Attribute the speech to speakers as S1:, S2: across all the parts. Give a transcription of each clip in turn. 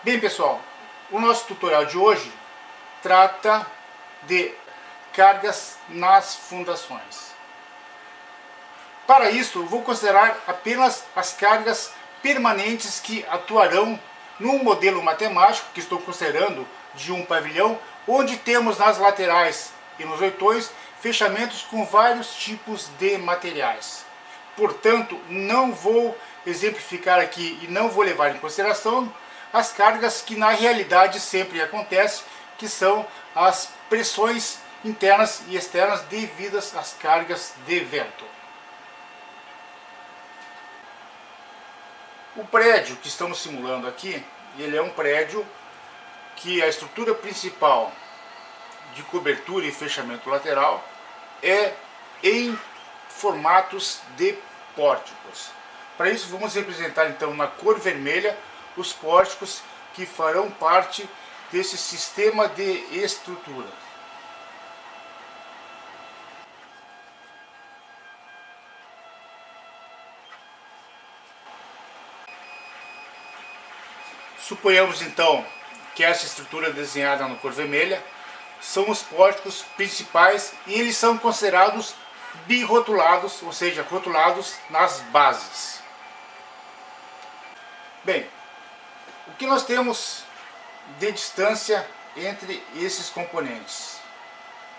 S1: Bem, pessoal, o nosso tutorial de hoje trata de cargas nas fundações. Para isso, vou considerar apenas as cargas permanentes que atuarão num modelo matemático que estou considerando de um pavilhão, onde temos nas laterais e nos oitões fechamentos com vários tipos de materiais. Portanto, não vou exemplificar aqui e não vou levar em consideração as cargas que na realidade sempre acontecem, que são as pressões internas e externas devidas às cargas de vento. O prédio que estamos simulando aqui, ele é um prédio que a estrutura principal de cobertura e fechamento lateral é em formatos de pórticos. Para isso vamos representar então na cor vermelha os pórticos que farão parte desse sistema de estrutura. Suponhamos então que essa estrutura desenhada na cor vermelha são os pórticos principais e eles são considerados birrotulados, ou seja, rotulados nas bases. Bem, o que nós temos de distância entre esses componentes?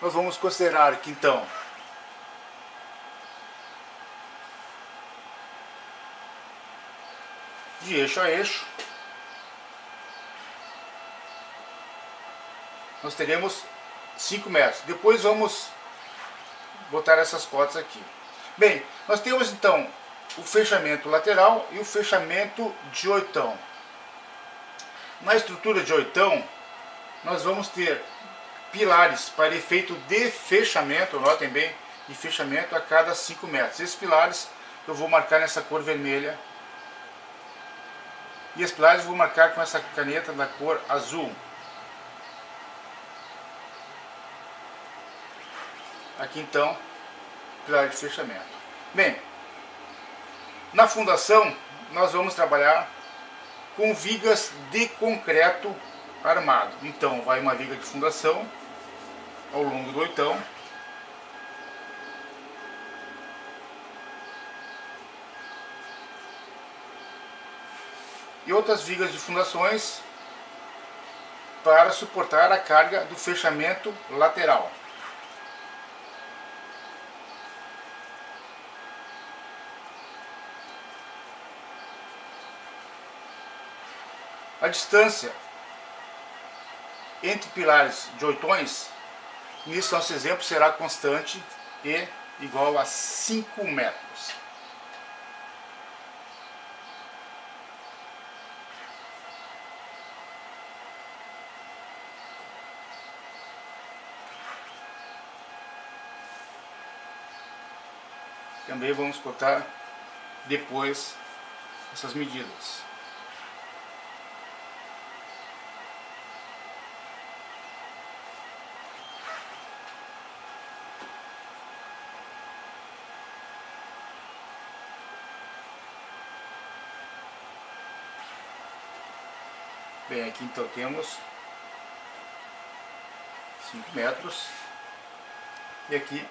S1: Nós vamos considerar que então de eixo a eixo nós teremos 5 metros. Depois vamos botar essas cotas aqui. Bem, nós temos então o fechamento lateral e o fechamento de oitão. Na estrutura de oitão, nós vamos ter pilares para efeito de fechamento, notem bem, de fechamento a cada 5 metros. Esses pilares eu vou marcar nessa cor vermelha. E esses pilares eu vou marcar com essa caneta da cor azul. Aqui então, pilar de fechamento. Bem, na fundação nós vamos trabalhar com vigas de concreto armado. Então vai uma viga de fundação ao longo do oitão. E outras vigas de fundações para suportar a carga do fechamento lateral. A distância entre pilares de oitões, nesse nosso exemplo, será constante e igual a 5 metros. Também vamos botar depois essas medidas. Bem, aqui então temos 5 metros e aqui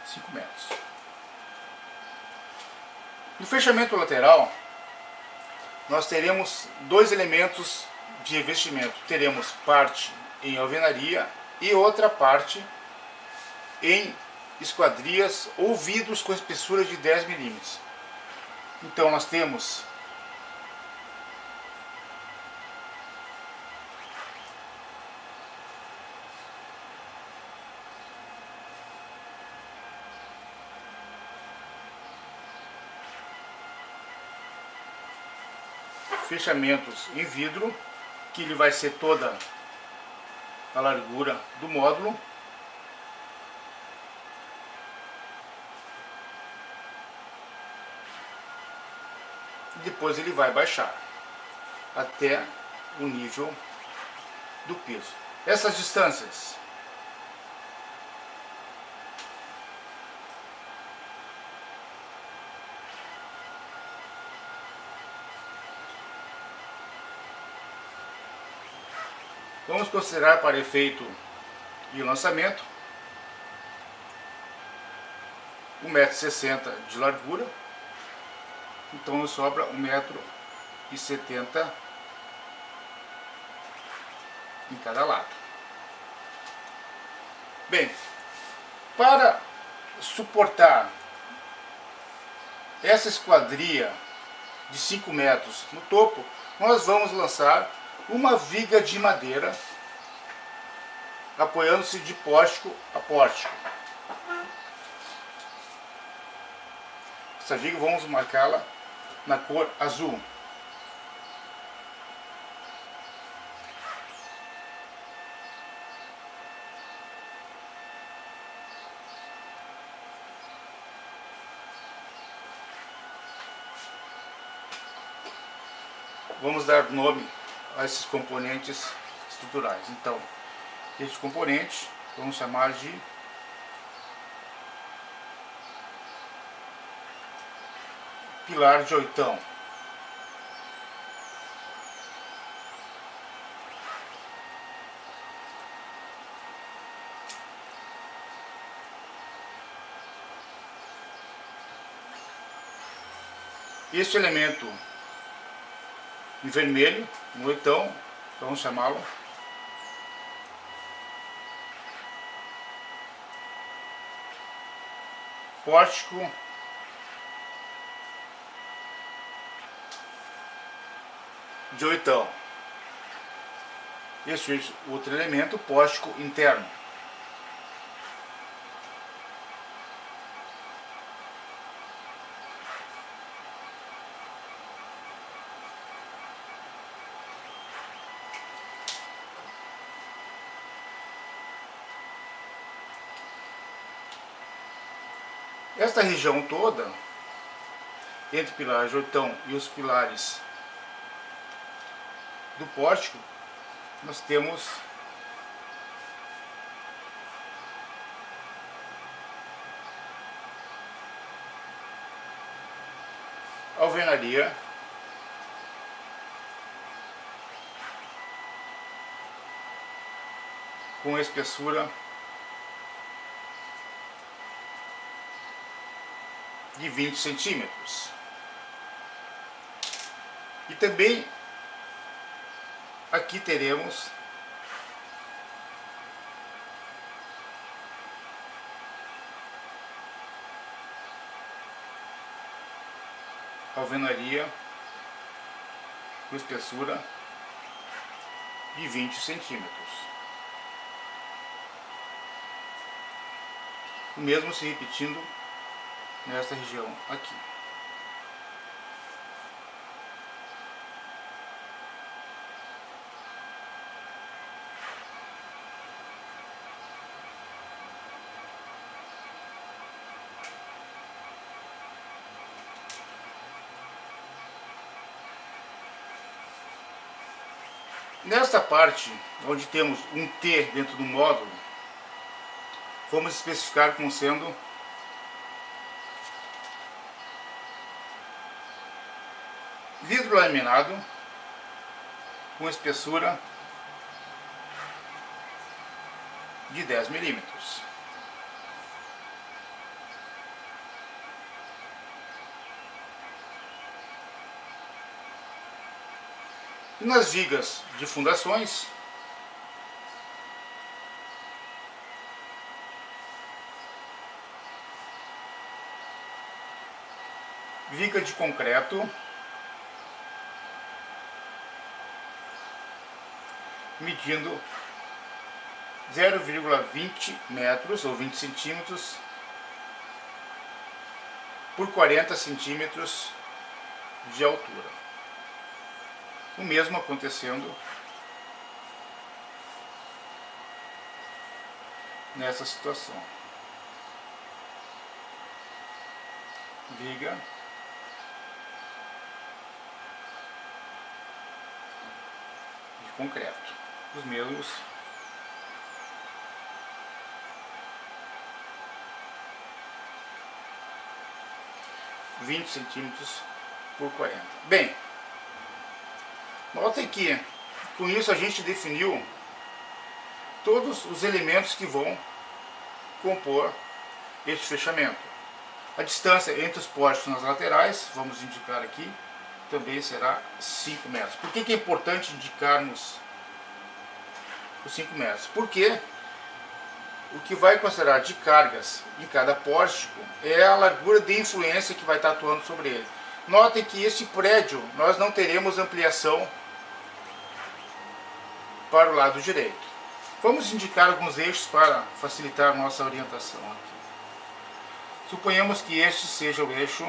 S1: 5 metros. No fechamento lateral, nós teremos dois elementos de revestimento. Teremos parte em alvenaria e outra parte em esquadrias ou vidros com espessura de 10 milímetros. Então nós temos fechamentos em vidro, que ele vai ser toda a largura do módulo. E depois ele vai baixar até o nível do piso. Essas distâncias Vamos considerar para efeito de lançamento 1,60 m de largura, então nos sobra 1,70 m em cada lado. Bem, para suportar essa esquadria de 5 metros no topo, nós vamos lançar uma viga de madeira apoiando-se de pórtico a pórtico. Essa viga vamos marcá-la na cor azul. Vamos dar nome a esses componentes estruturais. Então, este componente vamos chamar de pilar de oitão. Este elemento em vermelho, no oitão, vamos chamá-lo pórtico de oitão. Este outro elemento, pórtico interno. Esta região toda, entre o pilar de oitão e os pilares do pórtico, nós temos alvenaria com espessura de 20 centímetros. E também aqui teremos alvenaria com espessura de 20 centímetros. O mesmo se repetindo nesta região aqui. Nesta parte, onde temos um T dentro do módulo, vamos especificar como sendo vidro laminado com espessura de 10 milímetros. E nas vigas de fundações, viga de concreto medindo 0,20 metros ou 20 centímetros por 40 centímetros de altura. O mesmo acontecendo nessa situação. Viga de concreto, os mesmos centímetros por 40. Bem, notem que com isso a gente definiu todos os elementos que vão compor este fechamento. A distância entre os postes nas laterais, vamos indicar aqui, também será 5 metros. Por que é importante indicarmos os 5 metros? Porque o que vai considerar de cargas em cada pórtico é a largura de influência que vai estar atuando sobre ele. Notem que este prédio nós não teremos ampliação para o lado direito. Vamos indicar alguns eixos para facilitar a nossa orientação aqui. Suponhamos que este seja o eixo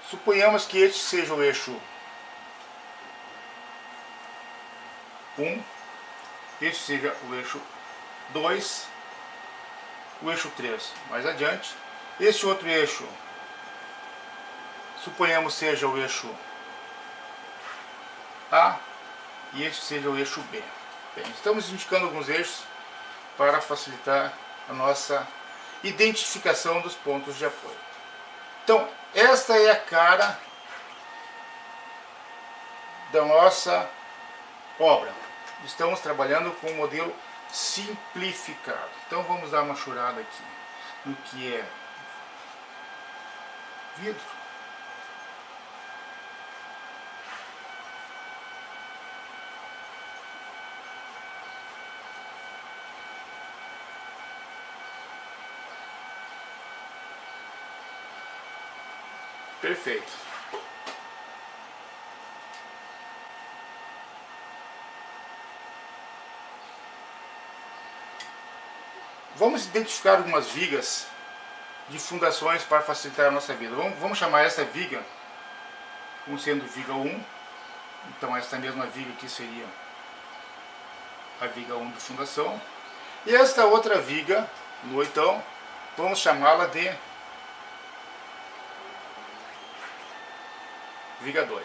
S1: Suponhamos que este seja o eixo 1, este seja o eixo 2, o eixo 3 mais adiante. Este outro eixo, suponhamos seja o eixo A e este seja o eixo B. Bem, estamos indicando alguns eixos para facilitar a nossa identificação dos pontos de apoio. Então, esta é a cara da nossa obra. Estamos trabalhando com um modelo simplificado. Então vamos dar uma churada aqui no que é vidro. Perfeito. Vamos identificar algumas vigas de fundações para facilitar a nossa vida. Vamos chamar essa viga como sendo viga 1. Então esta mesma viga aqui seria a viga 1 de fundação. E esta outra viga, no oitão, vamos chamá-la de viga 2.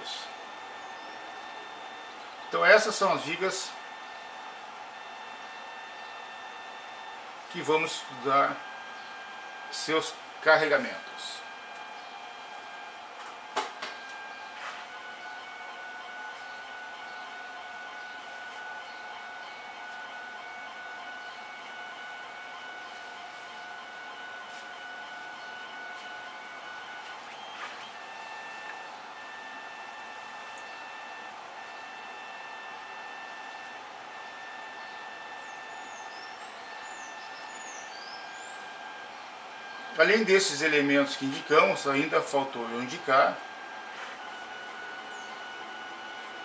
S1: Então essas são as vigas que vamos estudar seus carregamentos. Além desses elementos que indicamos, ainda faltou eu indicar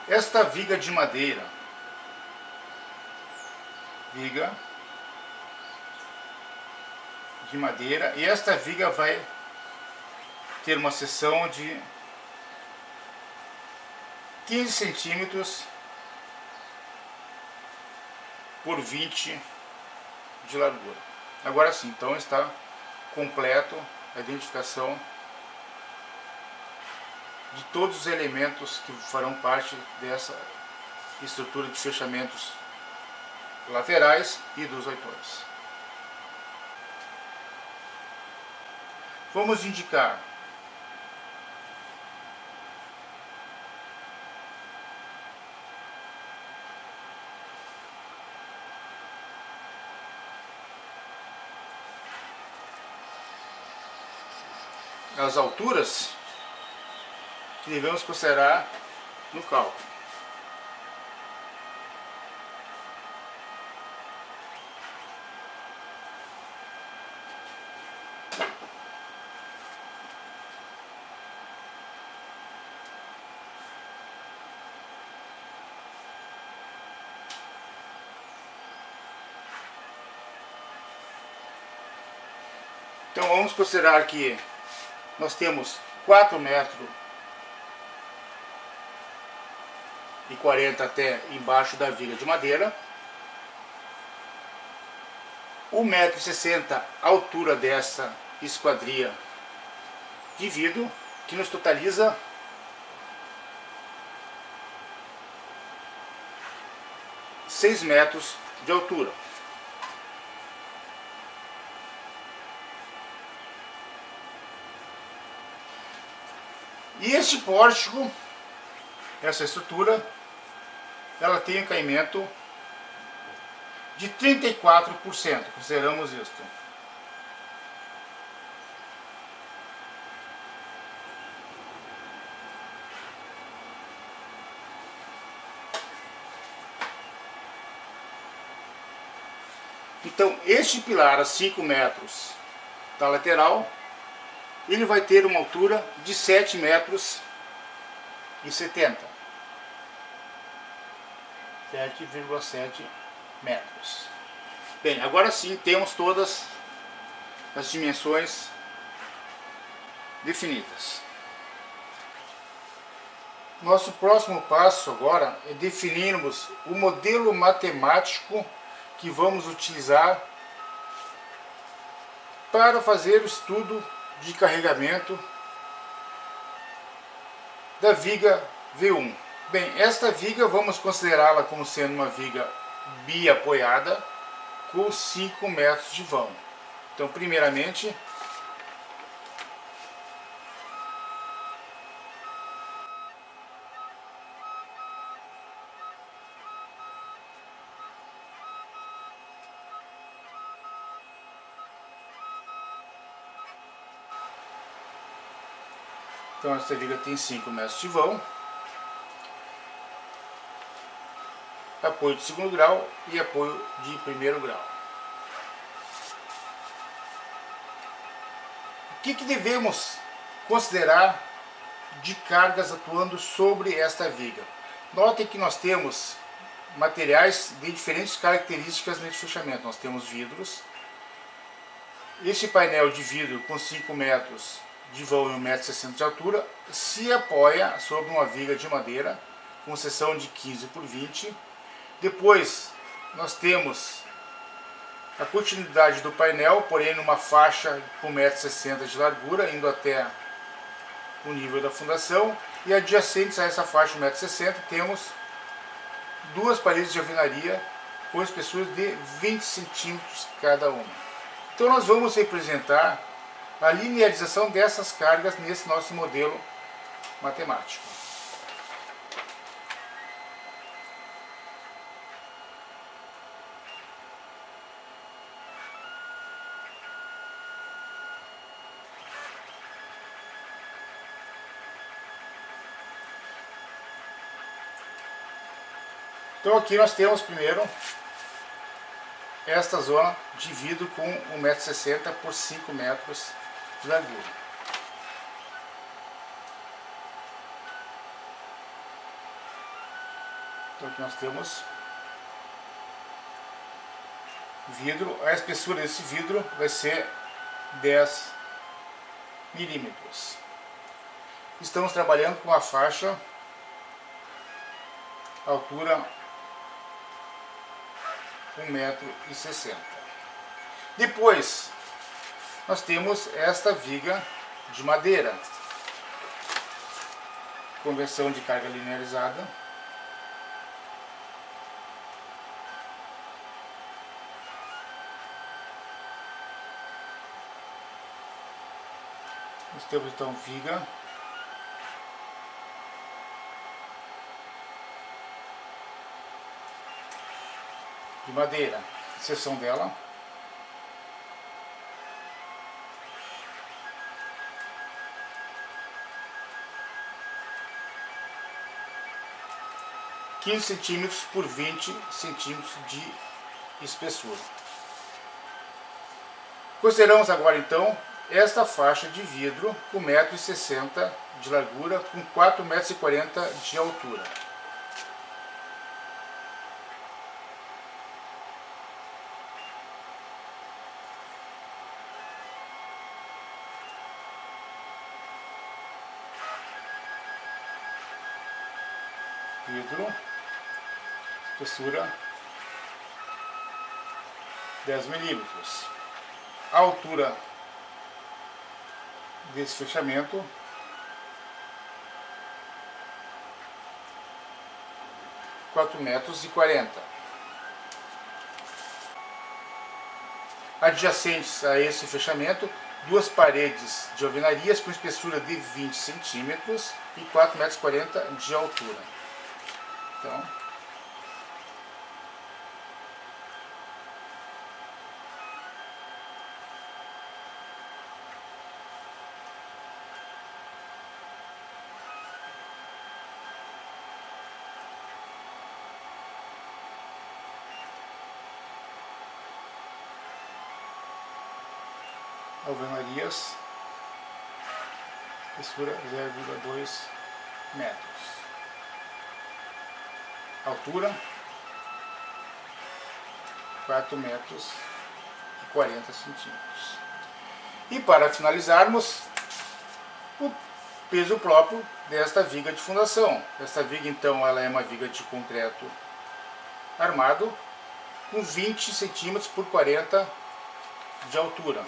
S1: esta viga de madeira. Viga de madeira. E esta viga vai ter uma seção de 15 centímetros por 20 de largura. Agora sim, então está completo a identificação de todos os elementos que farão parte dessa estrutura de fechamentos laterais e dos oitões. Vamos indicar as alturas que devemos considerar no cálculo. Então vamos considerar que nós temos 4 metros e 40 até embaixo da viga de madeira, 1,60 m a altura dessa esquadria de vidro, que nos totaliza 6 metros de altura. E este pórtico, essa estrutura, ela tem um caimento de 34%, consideramos isto. Então, este pilar a 5 metros da lateral, ele vai ter uma altura de 7 metros e 70. 7,7 metros. Bem, agora sim temos todas as dimensões definidas. Nosso próximo passo agora é definirmos o modelo matemático que vamos utilizar para fazer o estudo de carregamento da viga V1. Bem, esta viga vamos considerá-la como sendo uma viga biapoiada com 5 metros de vão. Então, primeiramente, então essa viga tem 5 metros de vão, apoio de segundo grau e apoio de primeiro grau. O que devemos considerar de cargas atuando sobre esta viga? Notem que nós temos materiais de diferentes características nesse fechamento. Nós temos vidros. Este painel de vidro com 5 metros de vão e 1,60 m de altura se apoia sobre uma viga de madeira com seção de 15 por 20. Depois nós temos a continuidade do painel, porém numa faixa com 1,60 m de largura, indo até o nível da fundação, e adjacentes a essa faixa de 1,60 m temos duas paredes de alvenaria com espessura de 20 centímetros cada uma. Então nós vamos representar a linearização dessas cargas nesse nosso modelo matemático. Então aqui nós temos primeiro esta zona de vidro com 1,60 m por 5 metros de largura. Então aqui nós temos vidro, a espessura desse vidro vai ser 10 milímetros. Estamos trabalhando com a faixa altura 1,60 m. Depois nós temos esta viga de madeira, conversão de carga linearizada. Nós temos então viga de madeira, seção dela, (15 centímetros por 20 centímetros de espessura). Consideramos agora então esta faixa de vidro com 1,60 m de largura com 4,40 m de altura. Vidro, espessura 10 milímetros. A altura desse fechamento 4,40 m. Adjacentes a esse fechamento, duas paredes de alvenarias com espessura de 20 centímetros e 4,40 metros de altura. Então, alvenarias, espessura 0,2 metros, altura 4,40 metros. E para finalizarmos, o peso próprio desta viga de fundação. Esta viga então ela é uma viga de concreto armado com 20 centímetros por 40 de altura.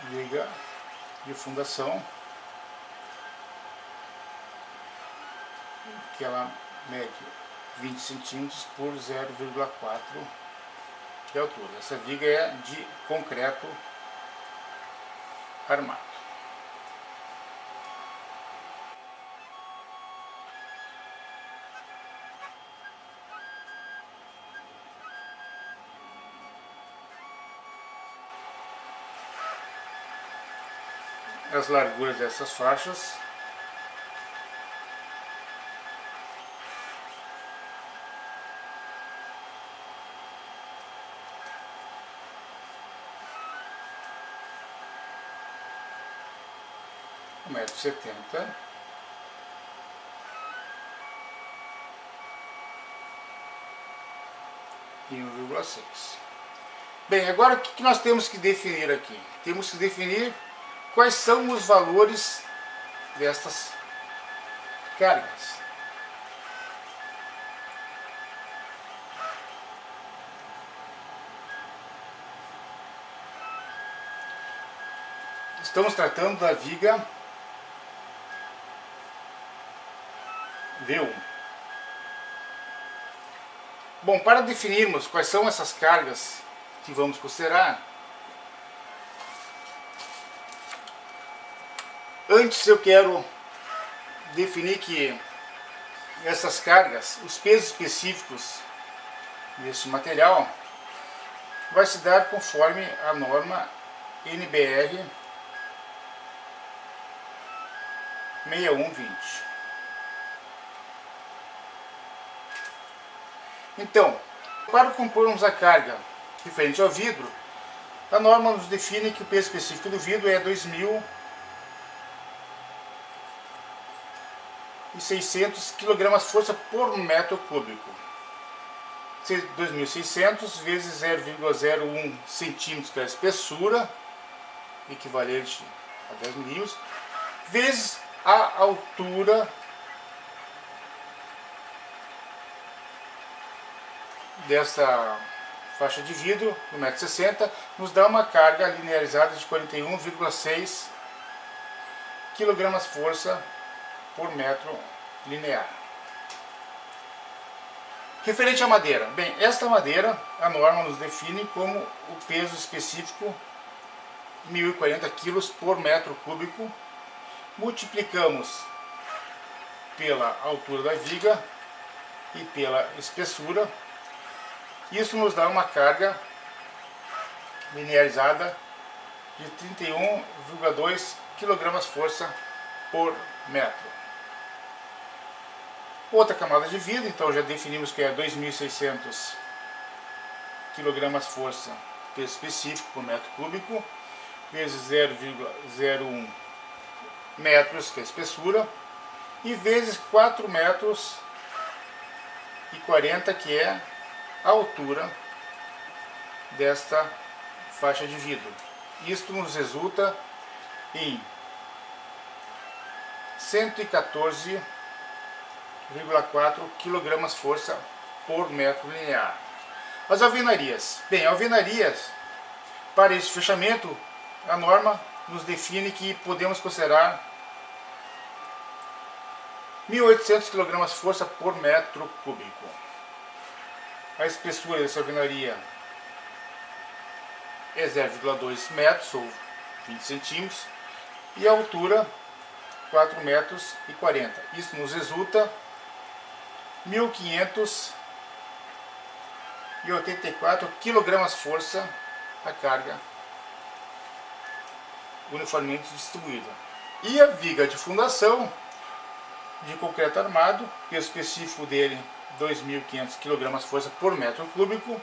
S1: Viga de fundação, que ela mede 20 centímetros por 0,4 de altura. Essa viga é de concreto armado. As larguras dessas faixas um 1,70 m e 1,6. Bem, agora o que nós temos que definir aqui? Temos que definir quais são os valores destas cargas. Estamos tratando da viga V1. Bom, para definirmos quais são essas cargas que vamos considerar, antes eu quero definir que essas cargas, os pesos específicos desse material, vai se dar conforme a norma NBR 6120. Então, para compormos a carga referente ao vidro, a norma nos define que o peso específico do vidro é 2.600 kgf por metro cúbico. 2.600 vezes 0,01 centímetros, que é a espessura, equivalente a 10 milímetros, vezes a altura dessa faixa de vidro, 1,60 m, nos dá uma carga linearizada de 41,6 kgf por metro linear. Referente à madeira, bem, esta madeira, a norma nos define como o peso específico 1.040 kg por metro cúbico, multiplicamos pela altura da viga e pela espessura. Isso nos dá uma carga linearizada de 31,2 kgf por metro. Outra camada de vidro, então já definimos que é 2.600 kgf peso específico por metro cúbico, vezes 0,01 metros, que é a espessura, e vezes 4,40 metros, que é a altura desta faixa de vidro. Isto nos resulta em 114,4 kgf por metro linear. As alvenarias. Bem, alvenarias, para esse fechamento, a norma nos define que podemos considerar 1.800 kg-força por metro cúbico. A espessura dessa alvenaria é 0,2 metros ou 20 centímetros e a altura 4,40 metros. Isso nos resulta 1.584 kg-força a carga uniformemente distribuída. E a viga de fundação de concreto armado, peso específico dele 2.500 kg-força por metro cúbico,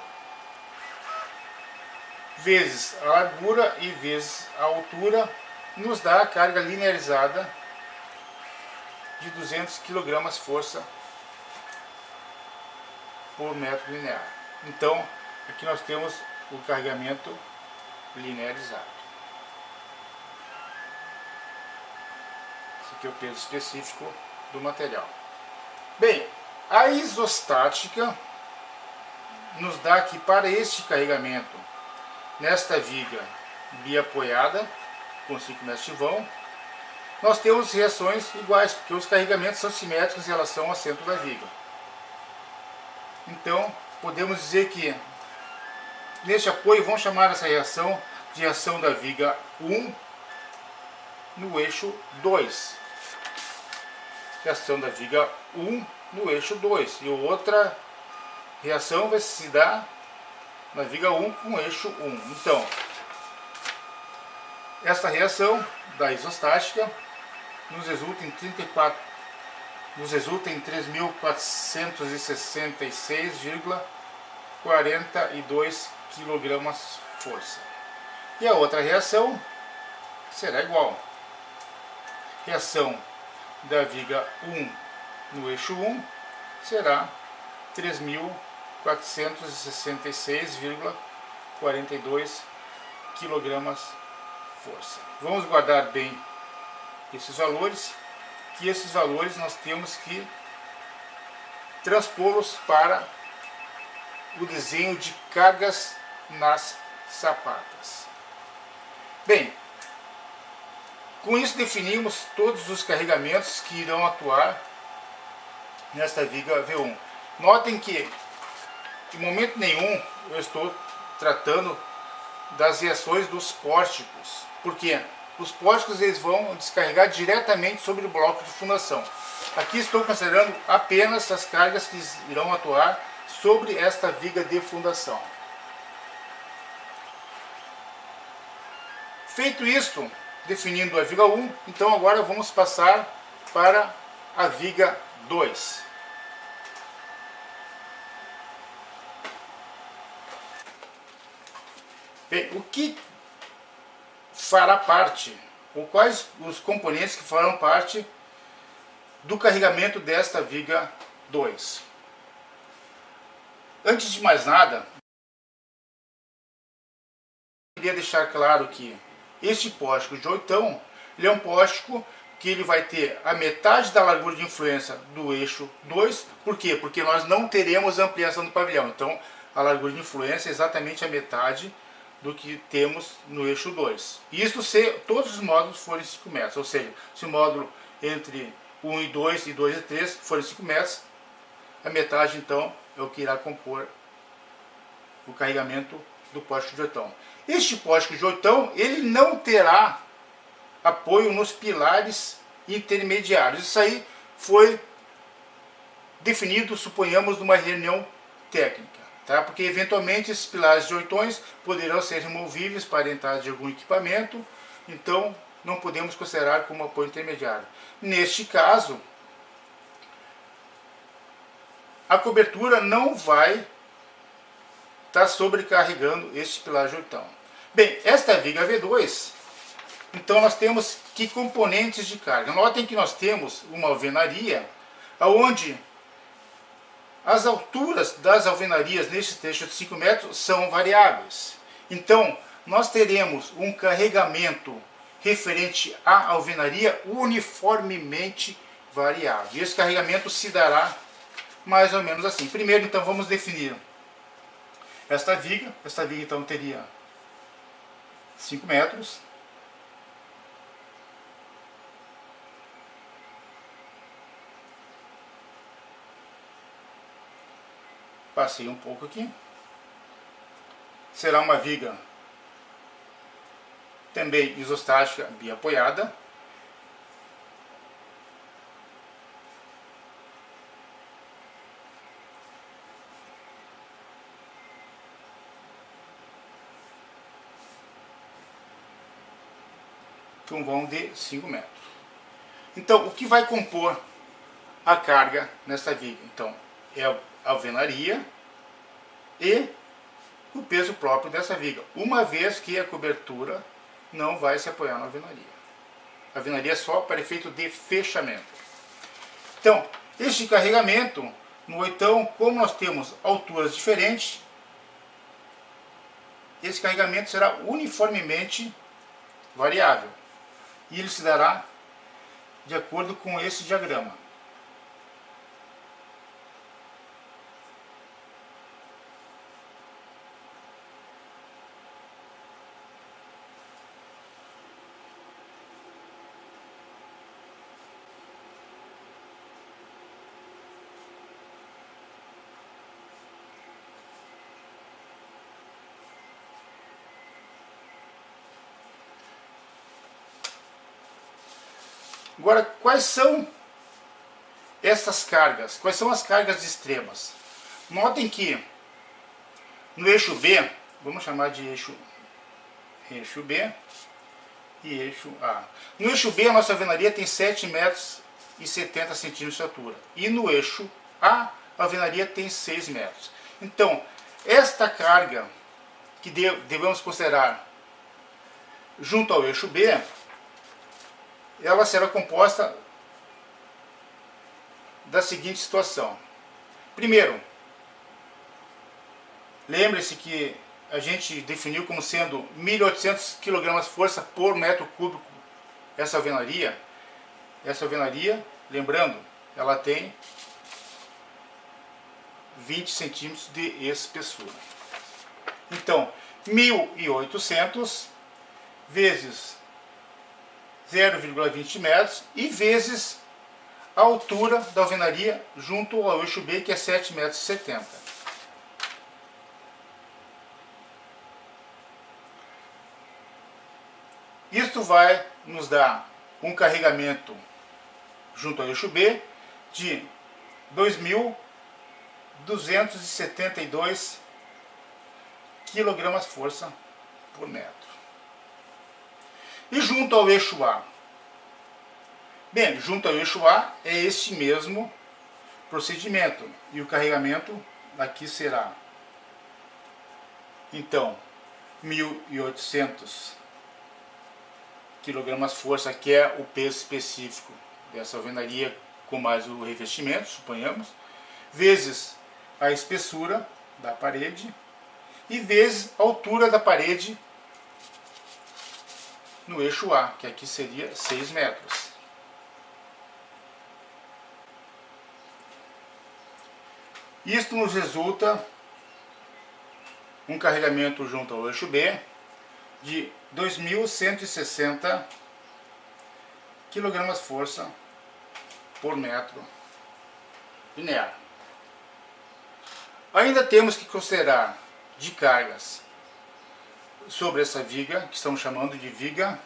S1: vezes a largura e vezes a altura, nos dá a carga linearizada de 200 kg-força por metro linear. Então, aqui nós temos o carregamento linearizado. Esse aqui é o peso específico do material. Bem, a isostática nos dá que para este carregamento, nesta viga biapoiada, com 5 metros de vão, nós temos reações iguais, porque os carregamentos são simétricos em relação ao centro da viga. Então, podemos dizer que neste apoio, vamos chamar essa reação de reação da viga 1 no eixo 2. Reação da viga 1 no eixo 2. E outra reação vai se dar na viga 1 com o eixo 1. Então, esta reação da isostática nos resulta em 3.466,42 kg-força. E a outra reação será igual. Reação da viga 1 no eixo 1 será 3.466,42 kg-força. Vamos guardar bem esses valores, que esses valores nós temos que transpô-los para o desenho de cargas nas sapatas. Bem, com isso definimos todos os carregamentos que irão atuar nesta viga V1. Notem que em momento nenhum eu estou tratando das reações dos pórticos, porque os pórticos eles vão descarregar diretamente sobre o bloco de fundação. Aqui estou considerando apenas as cargas que irão atuar sobre esta viga de fundação. Feito isto, definindo a viga 1, então agora vamos passar para a viga 2. Bem, o que fará parte, ou quais os componentes que farão parte do carregamento desta viga 2? Antes de mais nada, eu queria deixar claro que este pórtico de oitão, ele é um pórtico que ele vai ter a metade da largura de influência do eixo 2. Por quê? Porque nós não teremos ampliação do pavilhão. Então, a largura de influência é exatamente a metade do que temos no eixo 2. Isso se todos os módulos forem 5 metros. Ou seja, se o módulo entre 1 e 2 e 2 e 3 forem 5 metros, a metade então é o que irá compor o carregamento do pórtico de oitão. Este pórtico de oitão, ele não terá apoio nos pilares intermediários. Isso aí foi definido, suponhamos, numa reunião técnica, tá? Porque eventualmente esses pilares de oitões poderão ser removíveis para a entrada de algum equipamento, então não podemos considerar como apoio intermediário. Neste caso, a cobertura não vai estar sobrecarregando este pilar de oitão. Bem, esta viga V2, então nós temos que componentes de carga. Notem que nós temos uma alvenaria, onde as alturas das alvenarias neste trecho de 5 metros são variáveis. Então, nós teremos um carregamento referente à alvenaria uniformemente variável. E esse carregamento se dará mais ou menos assim. Primeiro, então, vamos definir esta viga. Esta viga, então, teria 5 metros. Passei um pouco aqui. Será uma viga também isostática biapoiada. Um vão de 5 metros. Então, o que vai compor a carga nesta viga? Então, é a alvenaria e o peso próprio dessa viga, uma vez que a cobertura não vai se apoiar na alvenaria. A alvenaria é só para efeito de fechamento. Então, este carregamento no oitão, como nós temos alturas diferentes, esse carregamento será uniformemente variável. E ele se dará de acordo com esse diagrama. Agora, quais são essas cargas? Quais são as cargas extremas? Notem que no eixo B, vamos chamar de eixo B e eixo A. No eixo B, a nossa alvenaria tem 7,70 metros de altura. E no eixo A, a alvenaria tem 6 metros. Então, esta carga que devemos considerar junto ao eixo B, ela será composta da seguinte situação. Primeiro, lembre-se que a gente definiu como sendo 1.800 kg força por metro cúbico essa alvenaria. Essa alvenaria, lembrando, ela tem 20 centímetros de espessura. Então, 1.800 vezes 0,20 metros e vezes a altura da alvenaria junto ao eixo B, que é 7,70 metros. Isto vai nos dar um carregamento junto ao eixo B de 2.272 kg força por metro. E junto ao eixo A? Bem, junto ao eixo A é este mesmo procedimento. E o carregamento aqui será, então, 1.800 kg força, que é o peso específico dessa alvenaria, com mais o revestimento, suponhamos, vezes a espessura da parede e vezes a altura da parede no eixo A, que aqui seria 6 metros. Isto nos resulta um carregamento junto ao eixo B de 2.160 kg força por metro linear. Ainda temos que considerar de cargas sobre essa viga, que estamos chamando de viga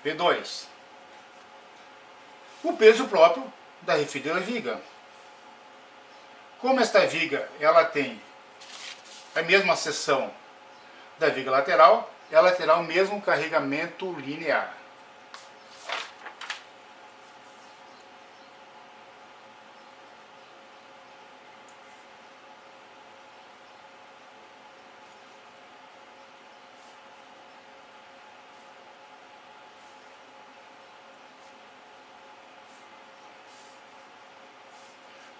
S1: P2. O peso próprio da referida viga. Como esta viga ela tem a mesma seção da viga lateral, ela terá o mesmo carregamento linear.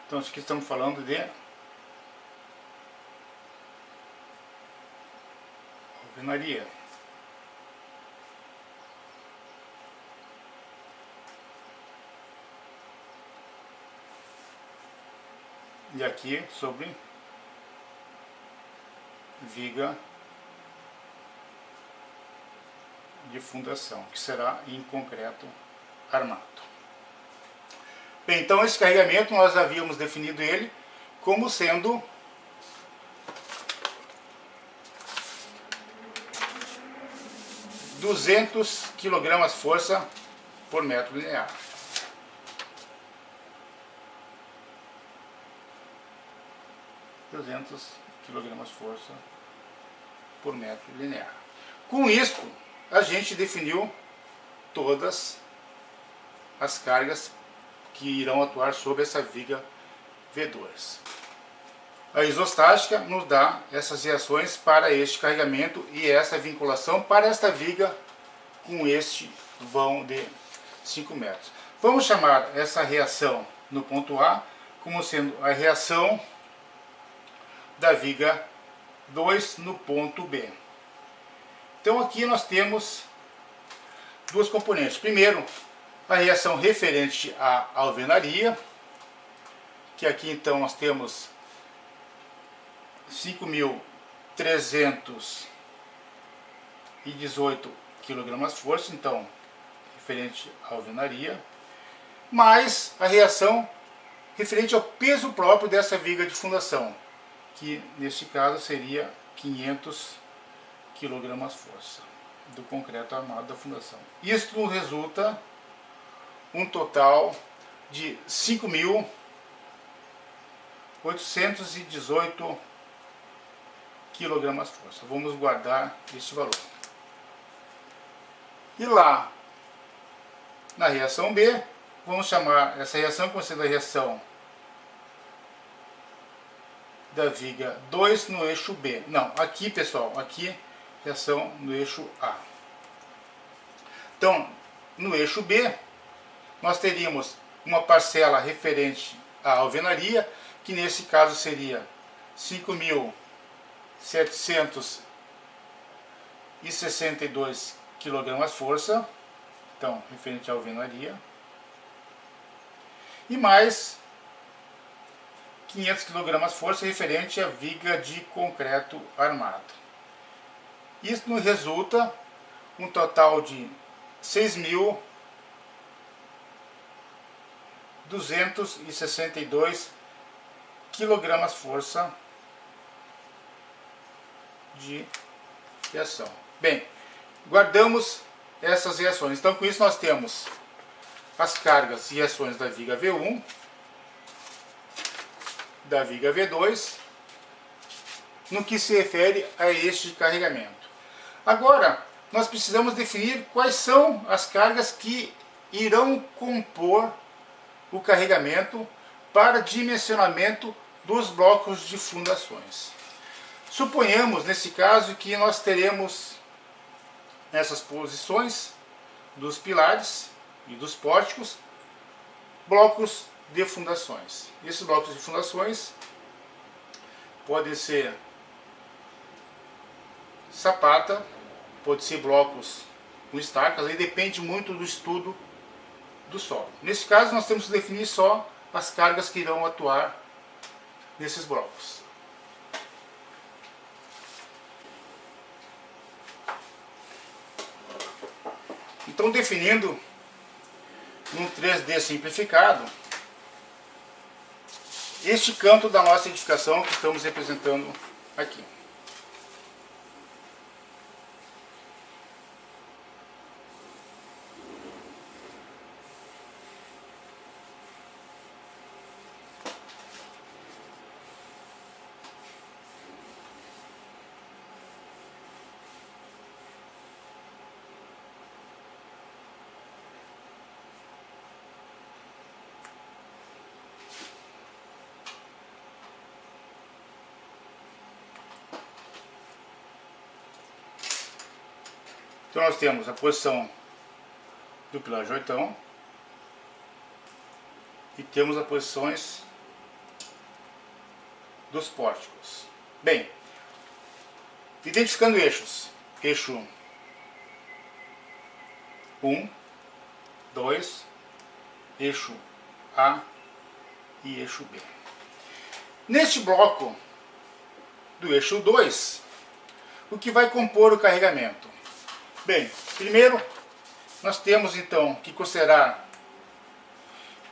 S1: Então, aqui estamos falando de alvenaria. E aqui sobre viga de fundação, que será em concreto armado. Bem, então esse carregamento nós havíamos definido ele como sendo 200 kg força por metro linear. Kg força por metro linear. Com isto, a gente definiu todas as cargas que irão atuar sobre essa viga V2. A isostática nos dá essas reações para este carregamento e essa vinculação para esta viga com este vão de 5 metros. Vamos chamar essa reação no ponto A como sendo a reação da viga 2 no ponto B. Então aqui nós temos duas componentes. Primeiro, a reação referente à alvenaria, que aqui então nós temos 5.318 kg força, então referente à alvenaria, mais a reação referente ao peso próprio dessa viga de fundação, que neste caso seria 500 kg força do concreto armado da fundação. Isto resulta um total de 5.818 kg força. Vamos guardar este valor. E lá na reação B, vamos chamar essa reação como sendo a reação da viga 2 no eixo B. Não, aqui pessoal, aqui reação no eixo A. Então, no eixo B, nós teríamos uma parcela referente à alvenaria, que nesse caso seria 5.762 kg força, então referente à alvenaria, e mais 500 kg força referente à viga de concreto armado. Isso nos resulta um total de 6.262 kg força de reação. Bem, guardamos essas reações. Então com isso nós temos as cargas e reações da viga V1, da viga V2, no que se refere a este carregamento. Agora, nós precisamos definir quais são as cargas que irão compor o carregamento para dimensionamento dos blocos de fundações. Suponhamos, nesse caso, que nós teremos nessas posições dos pilares e dos pórticos blocos de fundações. Esses blocos de fundações podem ser sapata, pode ser blocos com estacas, aí depende muito do estudo do solo. Nesse caso nós temos que definir só as cargas que irão atuar nesses blocos. Então, definindo num 3D simplificado este canto da nossa edificação que estamos representando aqui. Então nós temos a posição do pilar de oitão e temos as posições dos pórticos. Bem, identificando eixos, eixo 1, 2, eixo A e eixo B. Neste bloco do eixo 2, o que vai compor o carregamento? Bem, primeiro nós temos então que considerar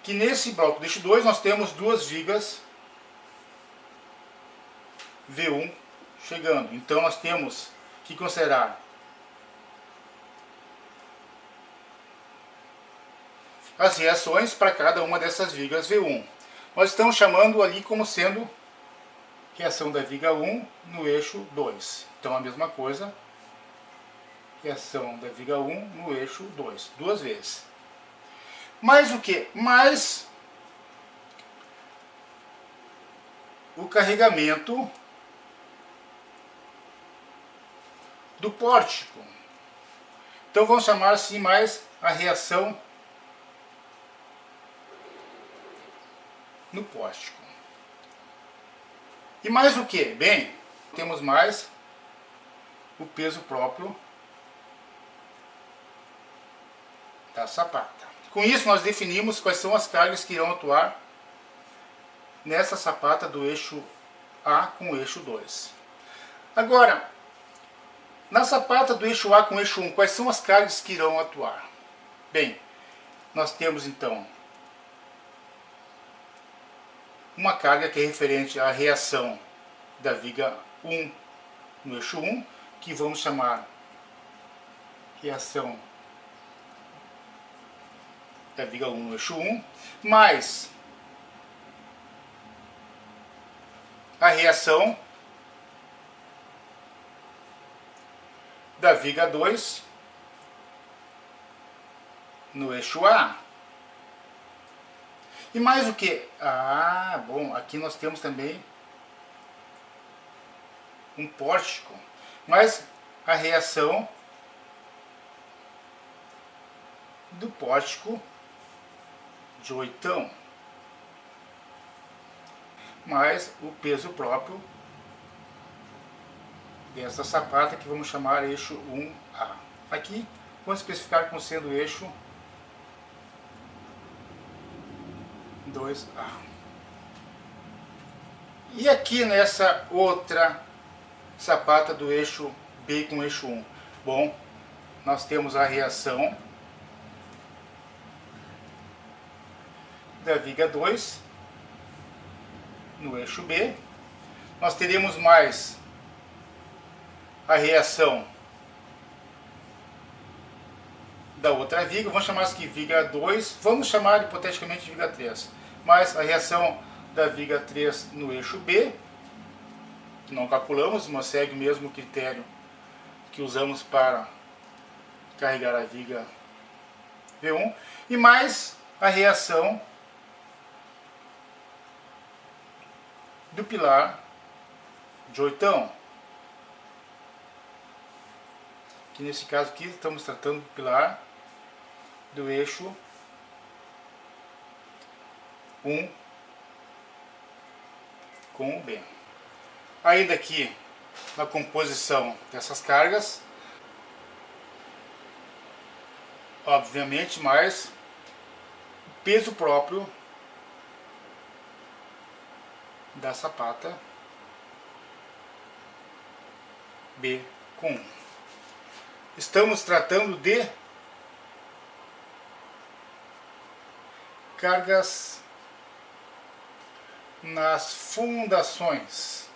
S1: que nesse bloco do eixo 2 nós temos duas vigas V1 chegando. Então nós temos que considerar as reações para cada uma dessas vigas V1. Nós estamos chamando ali como sendo reação da viga 1 no eixo 2. Então a mesma coisa, reação da viga 1 no eixo 2, duas vezes. Mais o que? Mais o carregamento do pórtico. Então vamos chamar assim mais a reação no pórtico. E mais o que? Bem, temos mais o peso próprio da sapata. Com isso nós definimos quais são as cargas que irão atuar nessa sapata do eixo A com o eixo 2. Agora, na sapata do eixo A com o eixo 1, quais são as cargas que irão atuar? Bem, nós temos então uma carga que é referente à reação da viga 1 no eixo 1, que vamos chamar reação da viga 1 no eixo 1, mais a reação da viga 2 no eixo A. E mais o que? Ah, bom, aqui nós temos também um pórtico, mas a reação do pórtico de oitão, mais o peso próprio dessa sapata que vamos chamar eixo 1A. Aqui vamos especificar como sendo eixo 2A. E aqui nessa outra sapata do eixo B com eixo 1? Bom, nós temos a reação da viga 2 no eixo B. Nós teremos mais a reação da outra viga, vamos chamar isso aqui viga 2, vamos chamar hipoteticamente de viga 3, mais a reação da viga 3 no eixo B, que não calculamos, mas segue o mesmo critério que usamos para carregar a viga V1, e mais a reação do pilar de oitão, que nesse caso aqui estamos tratando do pilar do eixo 1 com o B. Ainda aqui na composição dessas cargas, obviamente mais o peso próprio da sapata B com 1. Estamos tratando de cargas nas fundações.